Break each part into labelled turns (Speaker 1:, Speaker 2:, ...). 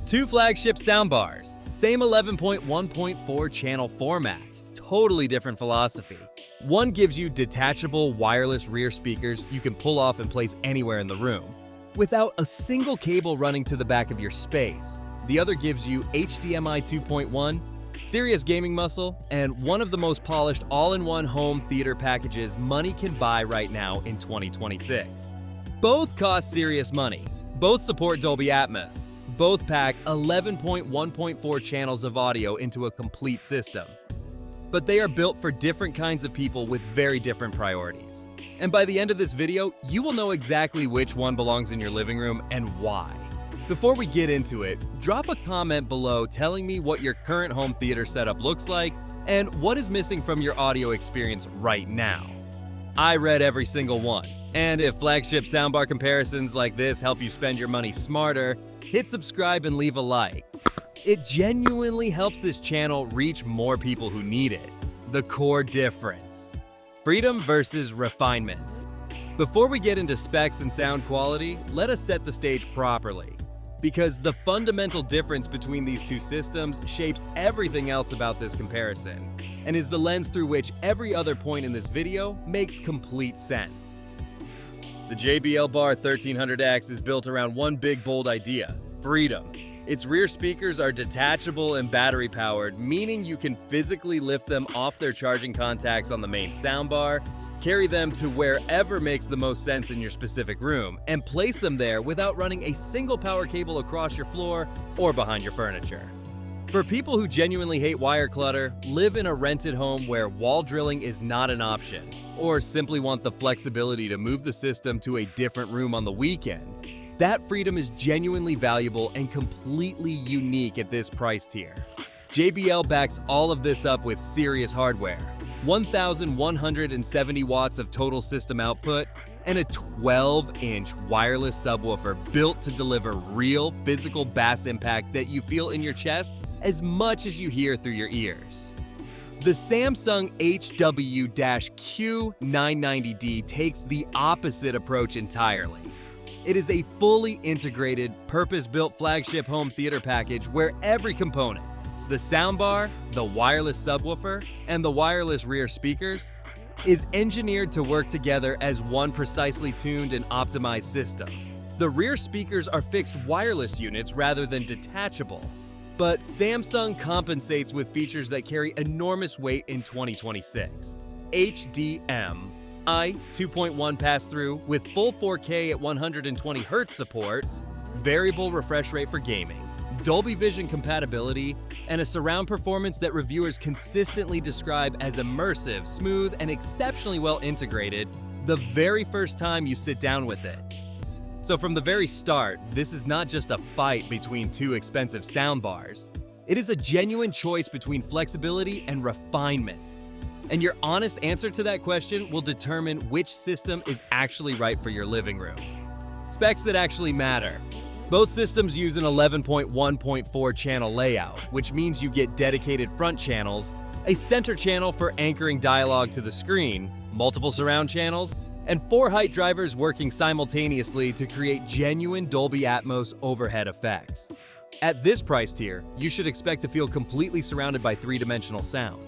Speaker 1: Two flagship soundbars, same 11.1.4 channel formats, totally different philosophy. One gives you detachable wireless rear speakers you can pull off and place anywhere in the room, without a single cable running to the back of your space. The other gives you HDMI 2.1, serious gaming muscle, and one of the most polished all-in-one home theater packages money can buy right now in 2026. Both cost serious money. Both support Dolby Atmos. Both pack 11.1.4 channels of audio into a complete system. But they are built for different kinds of people with very different priorities. And by the end of this video, you will know exactly which one belongs in your living room and why. Before we get into it, drop a comment below telling me what your current home theater setup looks like and what is missing from your audio experience right now. I read every single one, and if flagship soundbar comparisons like this help you spend your money smarter, hit subscribe and leave a like. It genuinely helps this channel reach more people who need it. The core difference: freedom versus refinement. Before we get into specs and sound quality, let us set the stage properly, because the fundamental difference between these two systems shapes everything else about this comparison, and is the lens through which every other point in this video makes complete sense. The JBL Bar 1300X is built around one big bold idea: freedom. Its rear speakers are detachable and battery powered, meaning you can physically lift them off their charging contacts on the main soundbar, carry them to wherever makes the most sense in your specific room, and place them there without running a single power cable across your floor or behind your furniture. For people who genuinely hate wire clutter, live in a rented home where wall drilling is not an option, or simply want the flexibility to move the system to a different room on the weekend, that freedom is genuinely valuable and completely unique at this price tier. JBL backs all of this up with serious hardware: 1,170 watts of total system output, and a 12-inch wireless subwoofer built to deliver real physical bass impact that you feel in your chest as much as you hear through your ears. The Samsung Q990D takes the opposite approach entirely. It is a fully integrated, purpose-built flagship home theater package where every component, the soundbar, the wireless subwoofer, and the wireless rear speakers, is engineered to work together as one precisely tuned and optimized system. The rear speakers are fixed wireless units rather than detachable, but Samsung compensates with features that carry enormous weight in 2026. HDMI 2.1 pass-through with full 4K at 120 Hz support, variable refresh rate for gaming, Dolby Vision compatibility, and a surround performance that reviewers consistently describe as immersive, smooth, and exceptionally well integrated the very first time you sit down with it. So from the very start, this is not just a fight between two expensive soundbars. It is a genuine choice between flexibility and refinement. And your honest answer to that question will determine which system is actually right for your living room. Specs that actually matter. Both systems use an 11.1.4 channel layout, which means you get dedicated front channels, a center channel for anchoring dialogue to the screen, multiple surround channels, and 4 height drivers working simultaneously to create genuine Dolby Atmos overhead effects. At this price tier, you should expect to feel completely surrounded by 3-dimensional sound.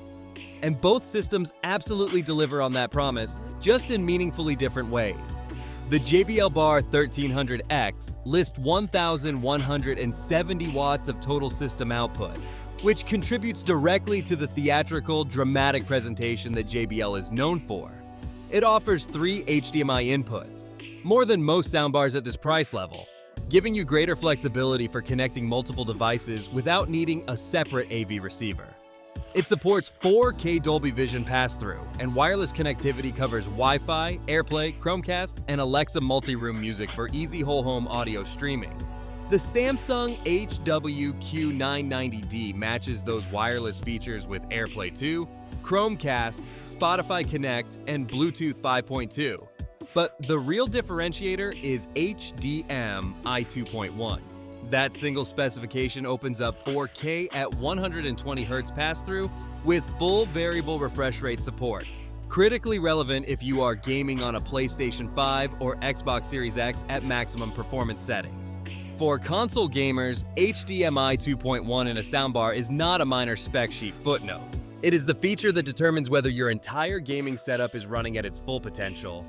Speaker 1: And both systems absolutely deliver on that promise, just in meaningfully different ways. The JBL Bar 1300X lists 1,170 watts of total system output, which contributes directly to the theatrical, dramatic presentation that JBL is known for. It offers 3 HDMI inputs, more than most soundbars at this price level, giving you greater flexibility for connecting multiple devices without needing a separate AV receiver. It supports 4K Dolby Vision pass-through, and wireless connectivity covers Wi-Fi, AirPlay, Chromecast, and Alexa multi-room music for easy whole-home audio streaming. The Samsung Q990D matches those wireless features with AirPlay 2, Chromecast, Spotify Connect, and Bluetooth 5.2. But the real differentiator is HDMI 2.1. That single specification opens up 4K at 120 Hz pass-through with full variable refresh rate support. Critically relevant if you are gaming on a PlayStation 5 or Xbox Series X at maximum performance settings. For console gamers, HDMI 2.1 in a soundbar is not a minor spec sheet footnote. It is the feature that determines whether your entire gaming setup is running at its full potential,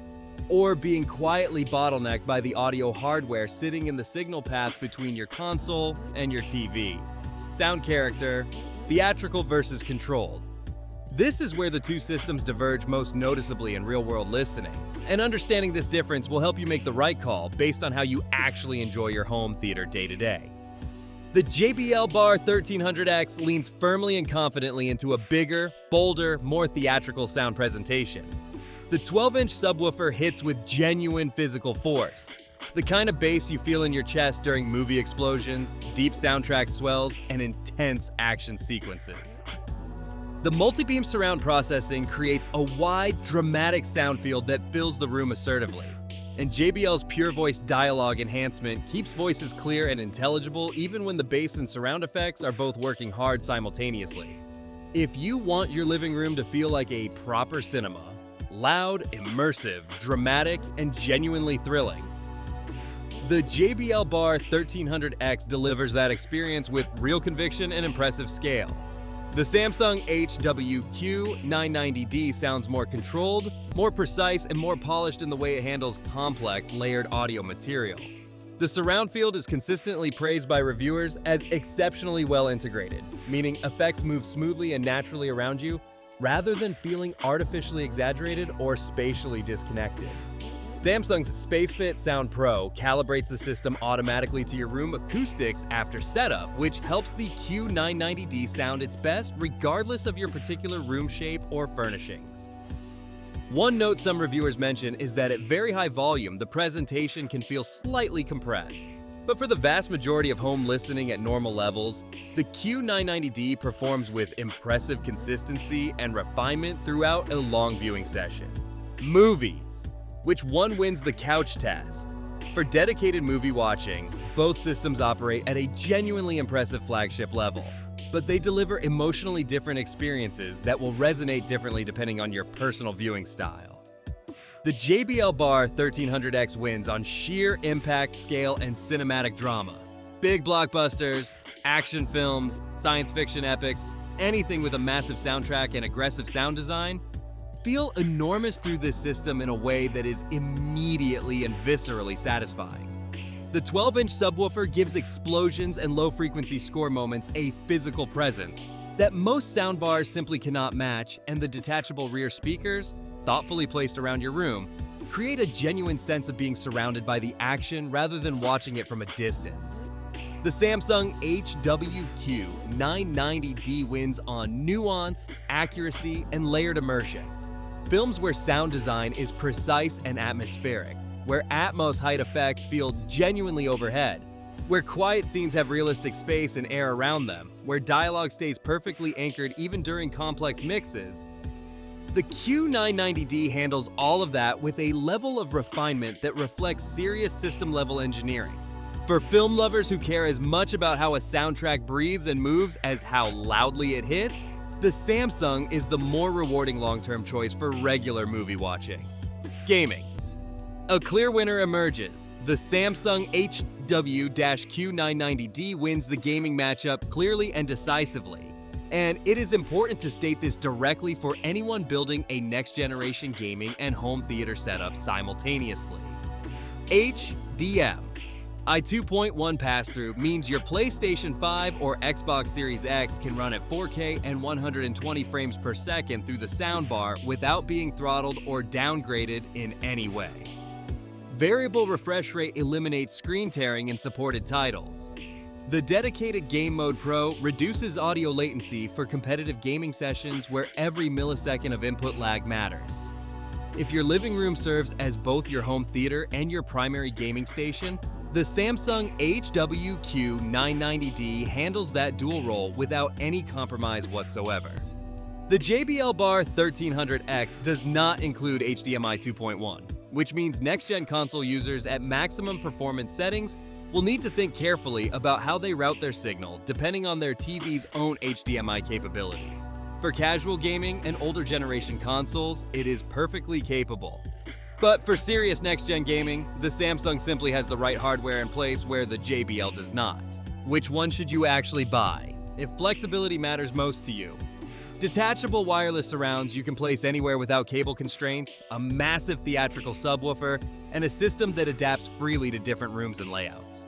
Speaker 1: or being quietly bottlenecked by the audio hardware sitting in the signal path between your console and your TV. Sound character, theatrical versus controlled. This is where the two systems diverge most noticeably in real-world listening, and understanding this difference will help you make the right call based on how you actually enjoy your home theater day-to-day. The JBL Bar 1300X leans firmly and confidently into a bigger, bolder, more theatrical sound presentation. The 12-inch subwoofer hits with genuine physical force, the kind of bass you feel in your chest during movie explosions, deep soundtrack swells, and intense action sequences. The multi-beam surround processing creates a wide, dramatic sound field that fills the room assertively, and JBL's Pure Voice dialogue enhancement keeps voices clear and intelligible even when the bass and surround effects are both working hard simultaneously. If you want your living room to feel like a proper cinema, loud, immersive, dramatic, and genuinely thrilling, the JBL Bar 1300X delivers that experience with real conviction and impressive scale. The Samsung Q990D sounds more controlled, more precise, and more polished in the way it handles complex, layered audio material. The surround field is consistently praised by reviewers as exceptionally well integrated, meaning effects move smoothly and naturally around you, rather than feeling artificially exaggerated or spatially disconnected. Samsung's SpaceFit Sound Pro calibrates the system automatically to your room acoustics after setup, which helps the Q990D sound its best regardless of your particular room shape or furnishings. One note some reviewers mention is that at very high volume, the presentation can feel slightly compressed. But for the vast majority of home listening at normal levels, the Q990D performs with impressive consistency and refinement throughout a long viewing session. Movies. Which one wins the couch test? For dedicated movie watching, both systems operate at a genuinely impressive flagship level, but they deliver emotionally different experiences that will resonate differently depending on your personal viewing style. The JBL Bar 1300X wins on sheer impact, scale, and cinematic drama. Big blockbusters, action films, science fiction epics, anything with a massive soundtrack and aggressive sound design feel enormous through this system in a way that is immediately and viscerally satisfying. The 12-inch subwoofer gives explosions and low-frequency score moments a physical presence that most soundbars simply cannot match, and the detachable rear speakers, thoughtfully placed around your room, create a genuine sense of being surrounded by the action rather than watching it from a distance. The Samsung HWQ990D wins on nuance, accuracy, and layered immersion. Films where sound design is precise and atmospheric, where Atmos height effects feel genuinely overhead, where quiet scenes have realistic space and air around them, where dialogue stays perfectly anchored even during complex mixes. The Q990D handles all of that with a level of refinement that reflects serious system-level engineering. For film lovers who care as much about how a soundtrack breathes and moves as how loudly it hits, the Samsung is the more rewarding long-term choice for regular movie watching. Gaming. A clear winner emerges. The Samsung HW-Q990D wins the gaming matchup clearly and decisively. And it is important to state this directly for anyone building a next-generation gaming and home theater setup simultaneously. HDMI 2.1 pass-through means your PlayStation 5 or Xbox Series X can run at 4K and 120 frames per second through the soundbar without being throttled or downgraded in any way. Variable refresh rate eliminates screen tearing in supported titles. The dedicated Game Mode Pro reduces audio latency for competitive gaming sessions where every millisecond of input lag matters. If your living room serves as both your home theater and your primary gaming station, the Samsung HWQ990D handles that dual role without any compromise whatsoever. The JBL Bar 1300X does not include HDMI 2.1, which means next-gen console users at maximum performance settings will need to think carefully about how they route their signal depending on their TV's own HDMI capabilities. For casual gaming and older generation consoles, it is perfectly capable. But for serious next-gen gaming, the Samsung simply has the right hardware in place where the JBL does not. Which one should you actually buy, if flexibility matters most to you? Detachable wireless surrounds you can place anywhere without cable constraints, a massive theatrical subwoofer, and a system that adapts freely to different rooms and layouts.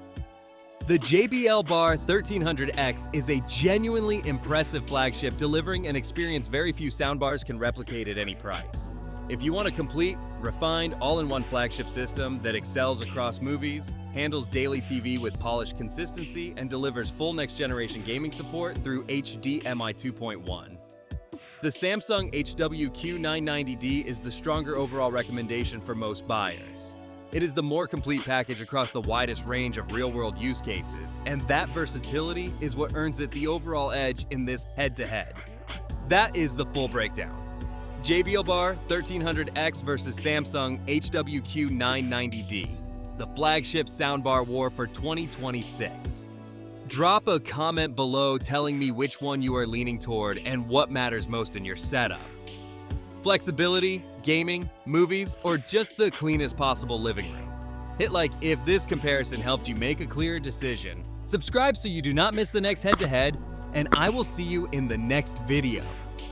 Speaker 1: The JBL Bar 1300X is a genuinely impressive flagship, delivering an experience very few soundbars can replicate at any price. If you want a complete, refined, all-in-one flagship system that excels across movies, handles daily TV with polished consistency, and delivers full next-generation gaming support through HDMI 2.1. The Samsung Q990D is the stronger overall recommendation for most buyers. It is the more complete package across the widest range of real-world use cases, and that versatility is what earns it the overall edge in this head-to-head. That is the full breakdown. JBL Bar 1300X versus Samsung Q990D, the flagship soundbar war for 2026. Drop a comment below telling me which one you are leaning toward and what matters most in your setup. Flexibility, gaming, movies, or just the cleanest possible living room? Hit like if this comparison helped you make a clearer decision. Subscribe so you do not miss the next head-to-head, and I will see you in the next video.